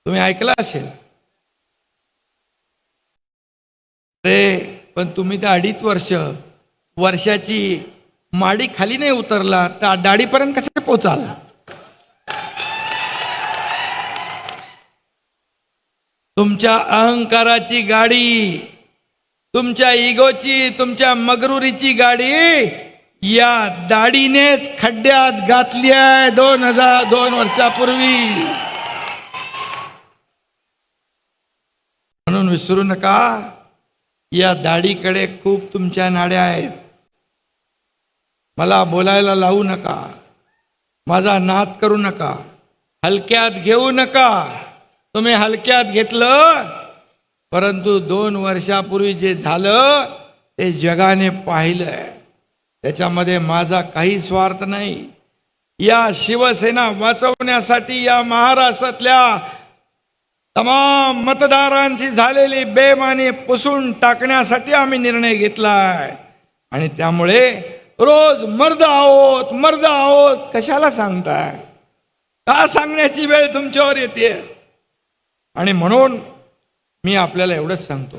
तुम्ही ऐकलं असेल रे, पण तुम्ही तर 2.5 वर्षाची माडी खाली नाही उतरला तर दाढीपर्यंत कसे पोचाल? तुमच्या अहंकाराची गाडी, तुमच्या इगोची, तुमच्या मगरुरीची गाडी या दाढीनेच खड्ड्यात घातली आहे 2 वर्षापूर्वी. म्हणून विसरू नका, या दाढीकडे खूप तुमच्या नाड्या आहेत. मला बोलायला लावू नका, माझा नाद करू नका, हलक्यात घेऊ नका. तुम्ही हलक्यात घेतलं, परंतु 2 वर्षापूर्वी जे झालं ते जगाने पाहिलंय. त्याच्यामध्ये माझा काही स्वार्थ नाही. या शिवसेना वाचवण्यासाठी या महाराष्ट्रातल्या तमाम मतदारांची झालेली बेमानी पुसून टाकण्यासाठी आम्ही निर्णय घेतलाय. आणि त्यामुळे रोज मर्द आहोत कशाला सांगताय? का सांगण्याची वेळ तुमच्यावर येते? आणि म्हणून मी आपल्याला एवढंच सांगतो,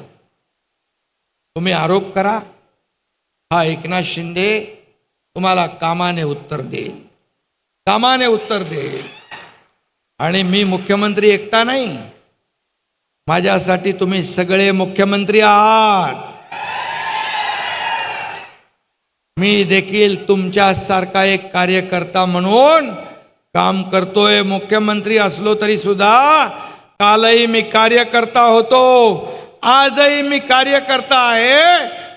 तुम्ही आरोप करा, हा एकनाथ शिंदे तुम्हाला कामाने उत्तर देईल, कामाने उत्तर देईल. आणि मी मुख्यमंत्री एकटा नाही, माझ्यासाठी तुम्ही सगळे मुख्यमंत्री आहात. मी देखील तुमच्यासारखा एक कार्यकर्ता म्हणून काम करतोय. मुख्यमंत्री असलो तरी सुद्धा कालही मी कार्यकर्ता होतो, आजही मी कार्यकर्ता आहे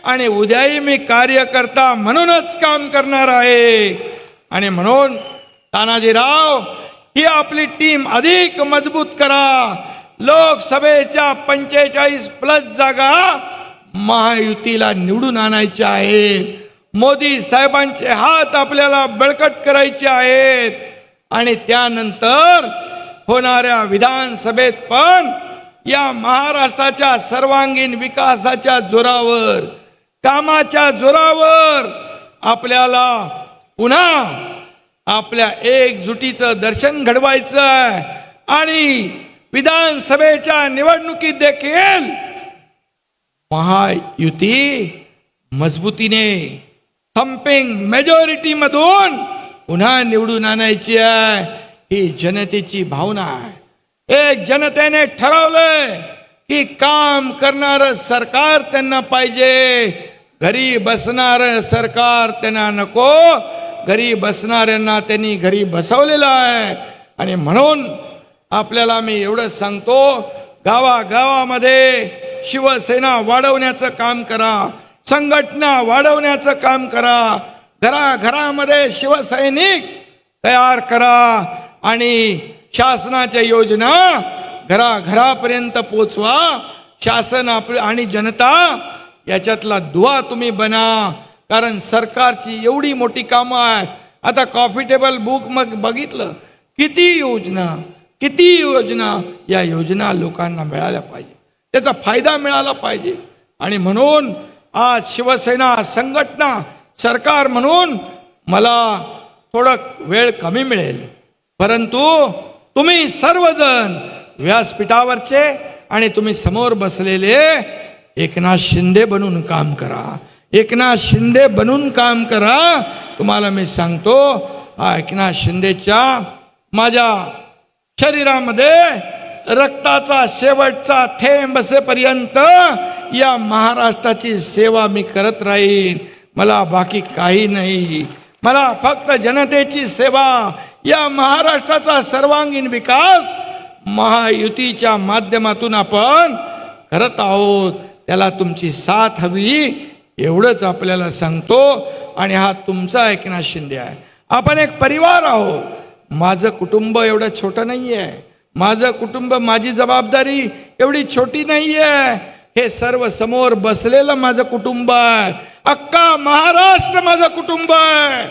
आणि उद्याही मी कार्यकर्ता म्हणूनच काम करणार आहे. आणि म्हणून तानाजीराव, ही आपली टीम अधिक मजबूत करा. लोकसभेच्या 45+ जागा महायुतीला निवडून आणायच्या आहेत. मोदी साहेबांचे हात आपल्याला बळकट करायचे आहेत. आणि त्यानंतर होणाऱ्या विधानसभेत पण या महाराष्ट्राच्या सर्वांगीण विकासाच्या जोरावर, कामाच्या जोरावर आपल्याला पुन्हा आपल्या एकजुटीचं दर्शन घडवायचं आहे. आणि विधानसभेच्या निवडणुकीत देखील महायुती मजबूतीने थम्पिंग मेजॉरिटी मधून पुन्हा निवडून आणायची आहे. ही जनतेची भावना आहे. एक जनतेने ठरवलंय की काम करणारं सरकार त्यांना पाहिजे, घरी बसणारं सरकार त्यांना नको. घरी बसणाऱ्यांना त्यांनी घरी बसवलेलं आहे. आणि म्हणून आपल्याला मी एवढंच सांगतो, गावागावामध्ये शिवसेना वाढवण्याचं काम करा, संघटना वाढवण्याचं काम करा, घराघरामध्ये शिवसैनिक तयार करा आणि शासनाच्या योजना घराघरापर्यंत पोचवा. शासन आणि जनता याच्यातला दुवा तुम्ही बना. कारण सरकारची एवढी मोठी कामं आहेत. आता कॉफी टेबल बुक मग बघितलं, किती योजना या योजना लोकांना मिळाल्या पाहिजे, त्याचा फायदा मिळाला पाहिजे. आणि म्हणून आज शिवसेना संघटना सरकार म्हणून मला थोडा वेळ कमी मिळेल, परंतु तुम्ही सर्वजण व्यासपीठावरचे आणि तुम्ही समोर बसलेले एकनाथ शिंदे बनून काम करा, एकनाथ शिंदे बनून काम करा. तुम्हाला मी सांगतो, हा एकनाथ शिंदेच्या माझ्या शरीरामध्ये रक्ताचा शेवटचा थेंब असेपर्यंत या महाराष्ट्राची सेवा मी करत राहीन. मला बाकी काही नाही, मला फक्त जनतेची सेवा, या महाराष्ट्राचा सर्वांगीण विकास महायुतीच्या माध्यमातून आपण करत आहोत. त्याला तुमची साथ हवी, एवढंच आपल्याला सांगतो. आणि हा तुमचा एकनाथ शिंदे आहे. आपण एक परिवार आहोत. माझं कुटुंब एवढं छोटं नाही आहे, माझं कुटुंब, माझी जबाबदारी एवढी छोटी नाही आहे. हे सर्व समोर बसलेलं माझं कुटुंब आहे, अख्खा महाराष्ट्र माझं कुटुंब आहे.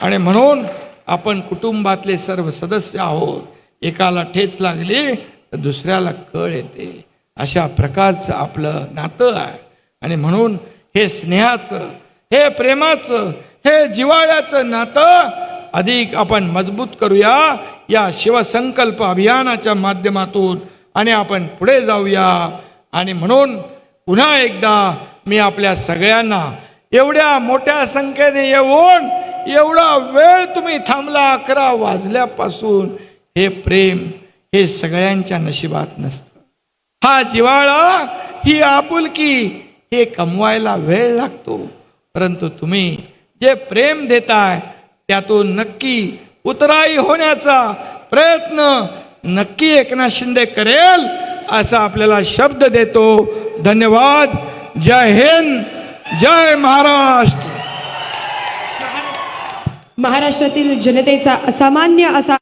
आणि म्हणून आपण कुटुंबातले सर्व सदस्य आहोत. एकाला ठेच लागली तर दुसऱ्याला कळ येते, अशा प्रकारचं आपलं नातं आहे. आणि म्हणून हे स्नेहाचं, हे प्रेमाचं, हे जिव्हाळ्याचं नातं अधिक आपण मजबूत करूया या शिवसंकल्प अभियानाच्या माध्यमातून आणि आपण पुढे जाऊया. आणि म्हणून पुन्हा एकदा मी आपल्या सगळ्यांना एवढ्या मोठ्या संख्येने येऊन एवढा वेळ तुम्ही थांबला, 11 वाजल्यापासून, हे प्रेम हे सगळ्यांच्या नशिबात नसतं. हा जिव्हाळा, ही आपुलकी हे कमवायला वेळ लागतो. परंतु तुम्ही जे प्रेम देताय त्यातून नक्की उतराई होण्याचा प्रयत्न नक्की एकनाथ शिंदे करेल असा आपल्याला शब्द देतो. धन्यवाद. जय हिंद, जय महाराष्ट्र. महाराष्ट्रातील जनतेचा असामान्य असा